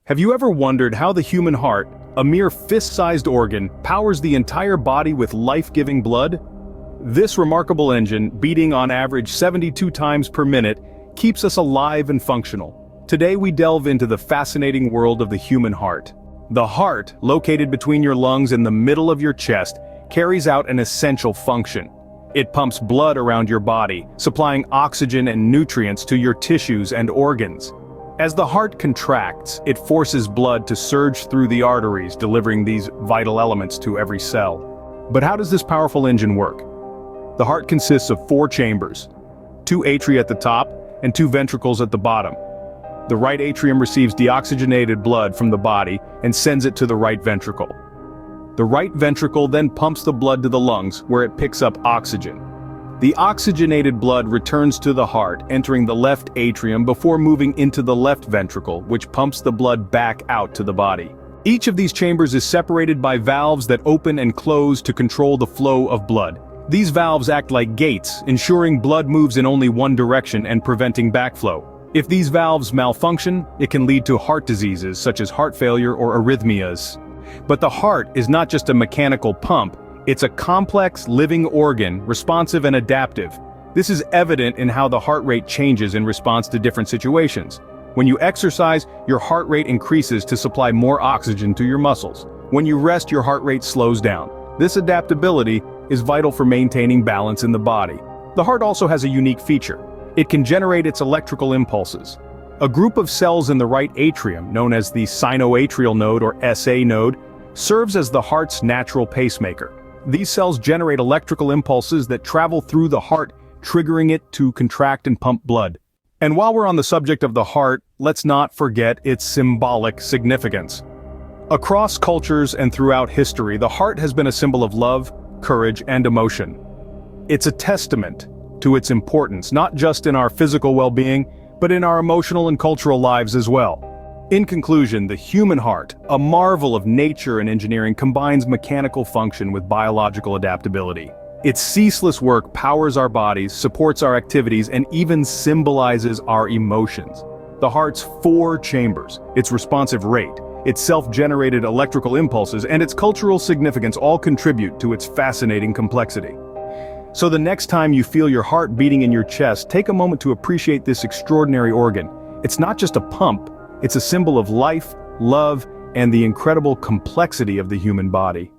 Have you ever wondered how the human heart, a mere fist-sized organ, powers the entire body with life-giving blood? This remarkable engine, beating on average 72 times per minute, keeps us alive and functional. Today we delve into the fascinating world of the human heart. The heart, located between your lungs in the middle of your chest, carries out an essential function. It pumps blood around your body, supplying oxygen and nutrients to your tissues and organs. As the heart contracts, it forces blood to surge through the arteries, delivering these vital elements to every cell. But how does this powerful engine work? The heart consists of 4 chambers, 2 atria at the top and 2 ventricles at the bottom. The right atrium receives deoxygenated blood from the body and sends it to the right ventricle. The right ventricle then pumps the blood to the lungs, where it picks up oxygen. The oxygenated blood returns to the heart, entering the left atrium before moving into the left ventricle, which pumps the blood back out to the body. Each of these chambers is separated by valves that open and close to control the flow of blood. These valves act like gates, ensuring blood moves in only one direction and preventing backflow. If these valves malfunction, it can lead to heart diseases such as heart failure or arrhythmias. But the heart is not just a mechanical pump. It's a complex, living organ, responsive and adaptive. This is evident in how the heart rate changes in response to different situations. When you exercise, your heart rate increases to supply more oxygen to your muscles. When you rest, your heart rate slows down. This adaptability is vital for maintaining balance in the body. The heart also has a unique feature. It can generate its electrical impulses. A group of cells in the right atrium, known as the sinoatrial node or SA node, serves as the heart's natural pacemaker. These cells generate electrical impulses that travel through the heart, triggering it to contract and pump blood. And while we're on the subject of the heart, let's not forget its symbolic significance. Across cultures and throughout history, the heart has been a symbol of love, courage, and emotion. It's a testament to its importance, not just in our physical well-being, but in our emotional and cultural lives as well. In conclusion, the human heart, a marvel of nature and engineering, combines mechanical function with biological adaptability. Its ceaseless work powers our bodies, supports our activities, and even symbolizes our emotions. The heart's 4 chambers, its responsive rate, its self-generated electrical impulses, and its cultural significance all contribute to its fascinating complexity. So the next time you feel your heart beating in your chest, take a moment to appreciate this extraordinary organ. It's not just a pump. It's a symbol of life, love, and the incredible complexity of the human body.